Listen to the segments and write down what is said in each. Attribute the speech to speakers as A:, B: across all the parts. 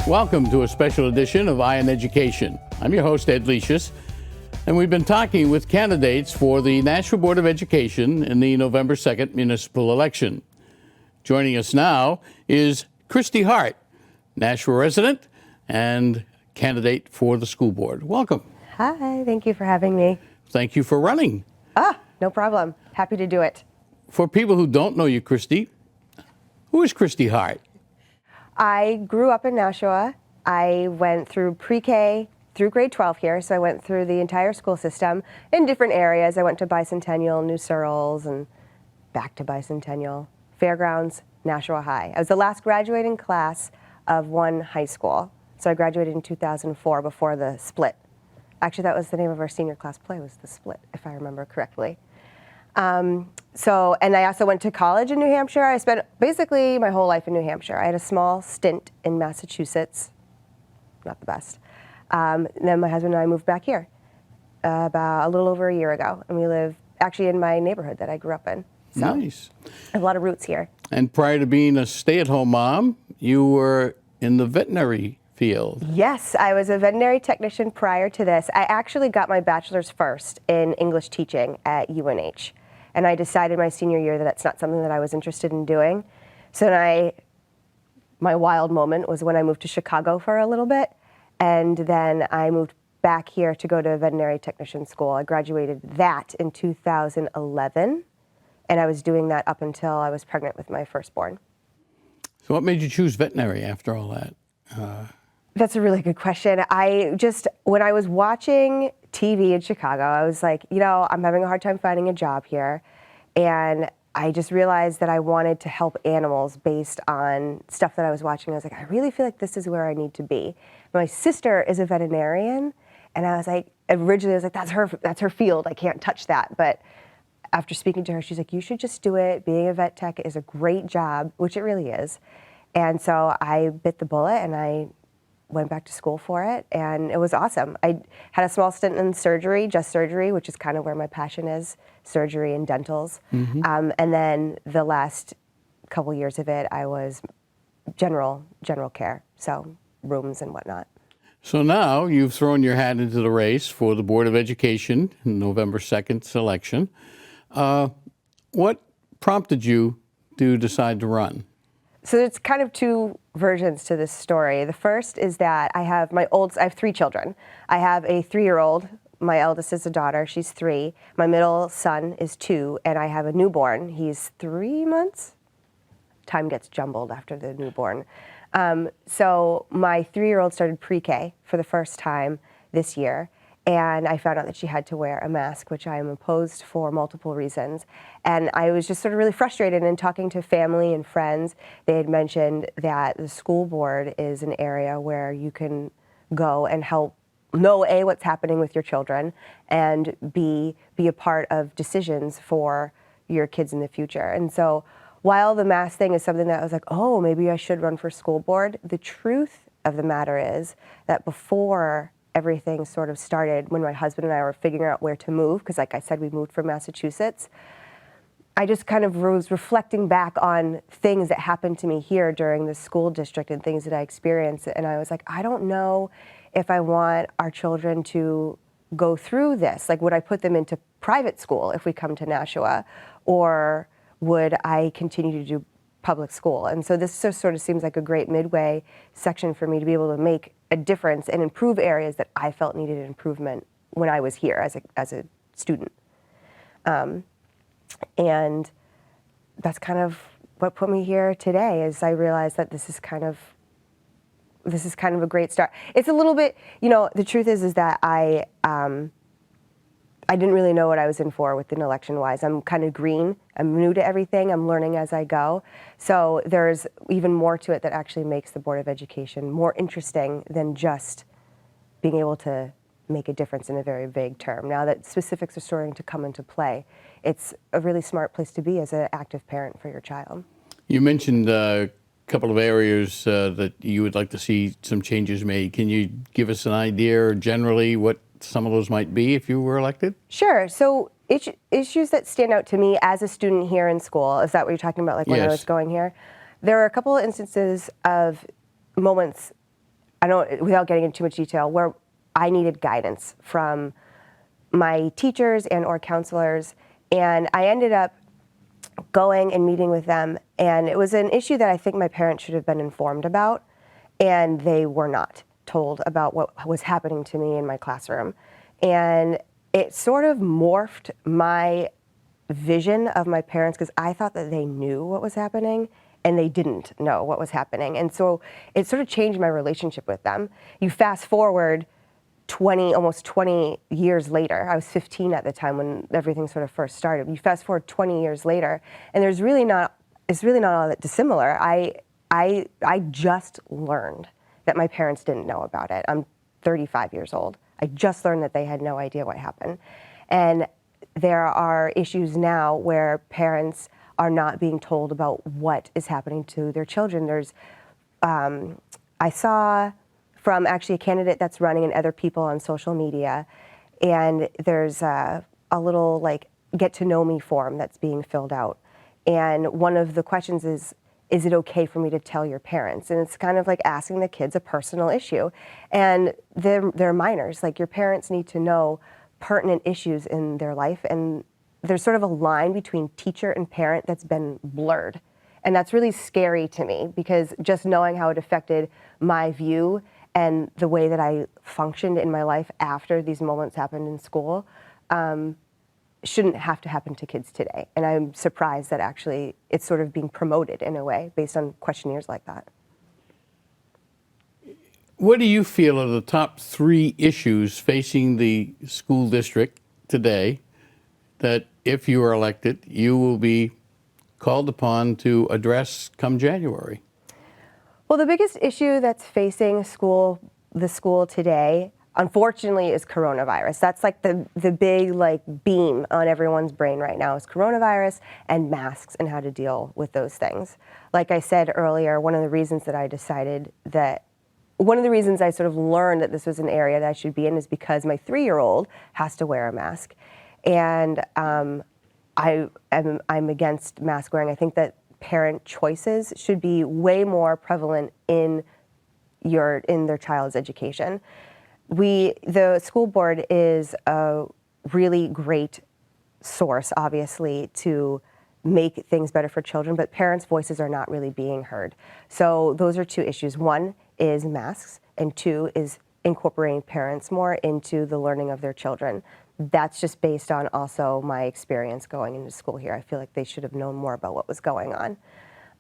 A: Welcome to a special edition of eYe in Education. I'm your host, Ed Lecious, and we've been talking with candidates for the Nashua Board of Education in the November 2nd municipal election. Joining us now is Kristie Hart, Nashua resident and candidate for the school board. Welcome.
B: Hi, thank you for having me.
A: Thank you for running.
B: No problem. Happy to do it.
A: For people who don't know you, Kristie, who is Kristie Hart?
B: I grew up in Nashua. I went through pre-K through grade 12 here, so I went through the entire school system in different areas. I went to Bicentennial, New Searles, and back to Bicentennial, Fairgrounds, Nashua High. I was the last graduating class of one high school, so I graduated in 2004 before the split. Actually, that was the name of our senior class play, was The Split, if I remember correctly. And I also went to college in New Hampshire. I spent basically my whole life in New Hampshire. I had a small stint in Massachusetts, not the best. Then my husband and I moved back here about a little over a year ago, and we live actually in my neighborhood that I grew up in. So
A: Nice.
B: I have a lot of roots here.
A: And prior to being a stay-at-home mom, you were in the veterinary field.
B: Yes, I was a veterinary technician prior to this. I actually got my bachelor's first in English teaching at UNH. And I decided my senior year that that's not something that I was interested in doing. So my wild moment was when I moved to Chicago for a little bit. And then I moved back here to go to veterinary technician school. I graduated that in 2011. And I was doing that up until I was pregnant with my firstborn.
A: So what made you choose veterinary after all that?
B: That's a really good question. When I was watching TV in Chicago, I was like, I'm having a hard time finding a job here. And I just realized that I wanted to help animals based on stuff that I was watching. I was like, I really feel like this is where I need to be. My sister is a veterinarian. And I was like, originally I was like, that's her field. I can't touch that. But after speaking to her, she's like, you should just do it. Being a vet tech is a great job, which it really is. And so I bit the bullet and I went back to school for it, and it was awesome. I had a small stint in surgery, just surgery, which is kind of where my passion is, surgery and dentals. And then the last couple years of it, I was general care, so rooms and whatnot.
A: So now you've thrown your hat into the race for the Board of Education in November 2nd election. What prompted you to decide to run?
B: So it's kind of two versions to this story. The first is that I have three children. I have a 3-year-old. My eldest is a daughter. She's 3. My middle son is 2, and I have a newborn. He's 3 months. Time gets jumbled after the newborn. So my 3-year-old started pre-K for the first time this year. And I found out that she had to wear a mask, which I am opposed for multiple reasons. And I was just sort of really frustrated. And talking to family and friends, they had mentioned that the school board is an area where you can go and help know, A, what's happening with your children, and B, be a part of decisions for your kids in the future. And so while the mask thing is something that I was like, oh, maybe I should run for school board, the truth of the matter is that before everything sort of started, when my husband and I were figuring out where to move, because like I said, we moved from Massachusetts, I just kind of was reflecting back on things that happened to me here during the school district and things that I experienced. And I was like, I don't know if I want our children to go through this. Like, would I put them into private school if we come to Nashua? Or would I continue to do public school? And so this just sort of seems like a great midway section for me to be able to make a difference and improve areas that I felt needed improvement when I was here as a student. And that's kind of what put me here today, is I realized that this is kind of a great start. It's a little bit, the truth is that I didn't really know what I was in for with an election-wise. I'm kind of green. I'm new to everything. I'm learning as I go. So there's even more to it that actually makes the Board of Education more interesting than just being able to make a difference in a very vague term. Now that specifics are starting to come into play, it's a really smart place to be as an active parent for your child.
A: You mentioned a couple of areas that you would like to see some changes made. Can you give us an idea generally what some of those might be if you were elected?
B: Sure. So issues that stand out to me as a student here in school, is that what you're talking about, like when I was going here? There are a couple of instances of moments without getting into too much detail, where I needed guidance from my teachers and or counselors. And I ended up going and meeting with them. And it was an issue that I think my parents should have been informed about. And they were not told about what was happening to me in my classroom. And it sort of morphed my vision of my parents, because I thought that they knew what was happening and they didn't know what was happening. And so it sort of changed my relationship with them. You fast forward almost 20 years later. I was 15 at the time when everything sort of first started. You fast forward 20 years later, and it's really not all that dissimilar. I just learned that my parents didn't know about it. I'm 35 years old. I just learned that they had no idea what happened. And there are issues now where parents are not being told about what is happening to their children. I saw from actually a candidate that's running and other people on social media, and there's a little like get to know me form that's being filled out. And one of the questions is it okay for me to tell your parents? And it's kind of like asking the kids a personal issue. And they're minors. Like, your parents need to know pertinent issues in their life. And there's sort of a line between teacher and parent that's been blurred. And that's really scary to me, because just knowing how it affected my view and the way that I functioned in my life after these moments happened in school, shouldn't have to happen to kids today. And I'm surprised that actually it's sort of being promoted in a way based on questionnaires like that.
A: What do you feel are the top 3 issues facing the school district today that, if you are elected, you will be called upon to address come January?
B: Well, the biggest issue that's facing the school today, unfortunately, is coronavirus. That's like the big beam on everyone's brain right now, is coronavirus and masks and how to deal with those things. Like I said earlier, one of the reasons I sort of learned that this was an area that I should be in is because my 3-year-old has to wear a mask. And I'm against mask wearing. I think that parent choices should be way more prevalent in their child's education. The school board is a really great source, obviously, to make things better for children, but parents' voices are not really being heard. So those are 2 issues. 1 is masks, and 2 is incorporating parents more into the learning of their children. That's just based on also my experience going into school here. I feel like they should have known more about what was going on.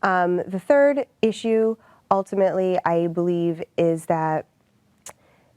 B: The 3rd issue, ultimately, I believe, is that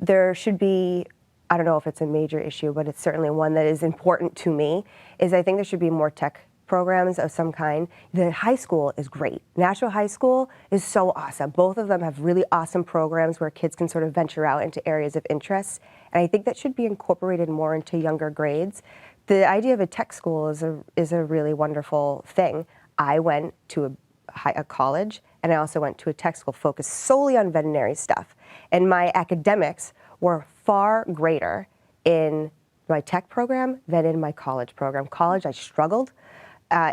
B: there should be, I don't know if it's a major issue, but it's certainly one that is important to me, is I think there should be more tech programs of some kind. The high school is great. Nashua High School is so awesome. Both of them have really awesome programs where kids can sort of venture out into areas of interest. And I think that should be incorporated more into younger grades. The idea of a tech school is a really wonderful thing. I went to a college, and I also went to a tech school focused solely on veterinary stuff. And my academics were far greater in my tech program than in my college program. College, I struggled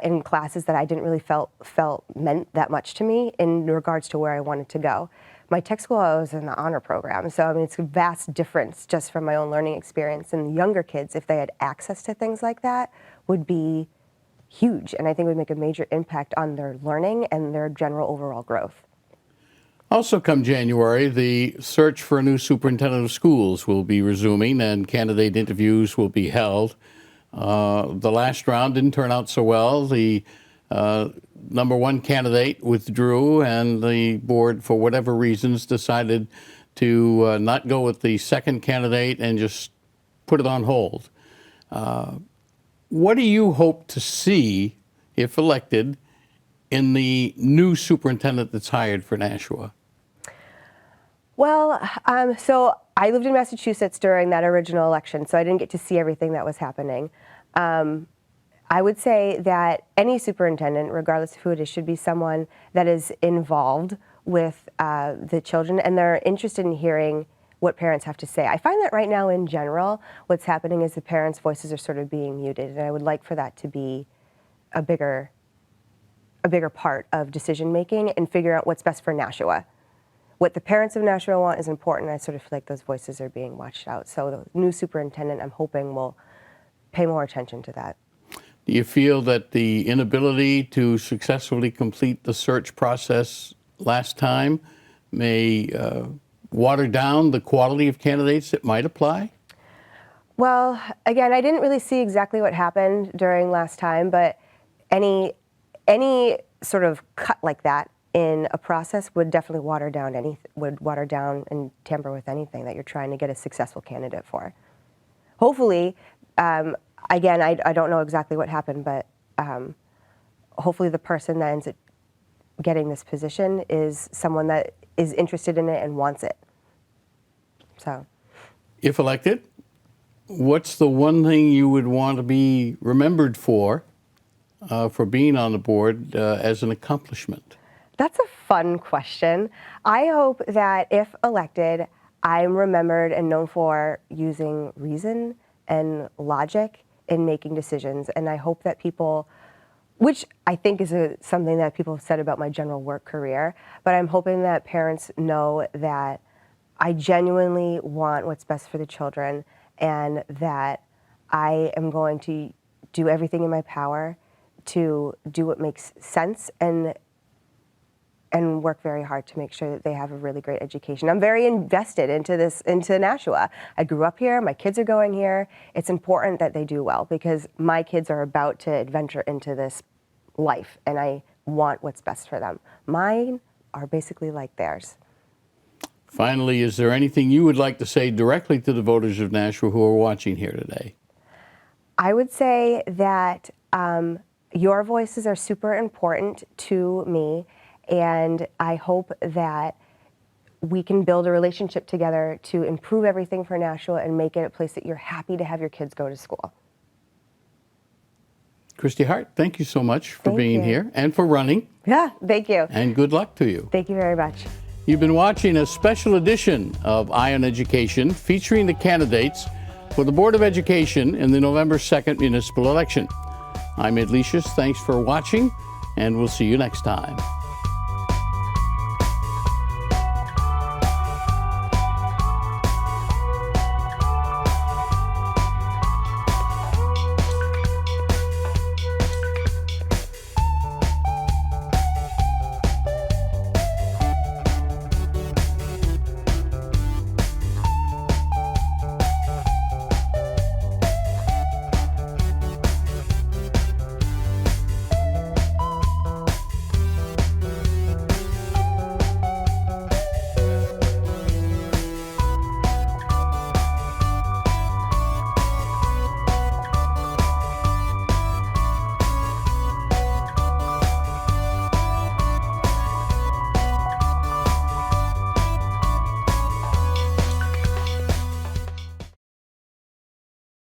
B: in classes that I didn't really felt meant that much to me in regards to where I wanted to go. My tech school, I was in the honor program. So, I mean, it's a vast difference just from my own learning experience. And younger kids, if they had access to things like that, would be huge. And I think would make a major impact on their learning and their general overall growth.
A: Also come January, the search for a new superintendent of schools will be resuming, and candidate interviews will be held. The last round didn't turn out so well. The number 1 candidate withdrew, and the board, for whatever reasons, decided to not go with the second candidate and just put it on hold. What do you hope to see, if elected, in the new superintendent that's hired for Nashua?
B: Well, so I lived in Massachusetts during that original election, so I didn't get to see everything that was happening. I would say that any superintendent, regardless of who it is, should be someone that is involved with the children, and they're interested in hearing what parents have to say. I find that right now, in general, what's happening is the parents' voices are sort of being muted, and I would like for that to be a bigger part of decision making and figure out what's best for Nashua. what the parents of Nashua want is important. I sort of feel like those voices are being watched out. So the new superintendent, I'm hoping, will pay more attention to that.
A: Do you feel that the inability to successfully complete the search process last time may water down the quality of candidates that might apply?
B: Well, again, I didn't really see exactly what happened during last time, but any sort of cut like that in a process would definitely water down and tamper with anything that you're trying to get a successful candidate for. Hopefully, again, I don't know exactly what happened, but hopefully the person that ends up getting this position is someone that is interested in it and wants it. So,
A: if elected, what's the one thing you would want to be remembered for being on the board as an accomplishment?
B: That's a fun question. I hope that if elected, I'm remembered and known for using reason and logic in making decisions. And I hope that people, which I think is something that people have said about my general work career, but I'm hoping that parents know that I genuinely want what's best for the children and that I am going to do everything in my power to do what makes sense and work very hard to make sure that they have a really great education. I'm very invested into Nashua. I grew up here, my kids are going here. It's important that they do well because my kids are about to adventure into this life and I want what's best for them. Mine are basically like theirs.
A: Finally, is there anything you would like to say directly to the voters of Nashua who are watching here today?
B: I would say that your voices are super important to me. And I hope that we can build a relationship together to improve everything for Nashua and make it a place that you're happy to have your kids go to school.
A: Kristie Hart, thank you so much for being here and for running.
B: Yeah, thank you.
A: And good luck to you.
B: Thank you very much.
A: You've been watching a special edition of EYe on Education featuring the candidates for the Board of Education in the November 2nd municipal election. I'm Ed Licious. Thanks for watching, and we'll see you next time.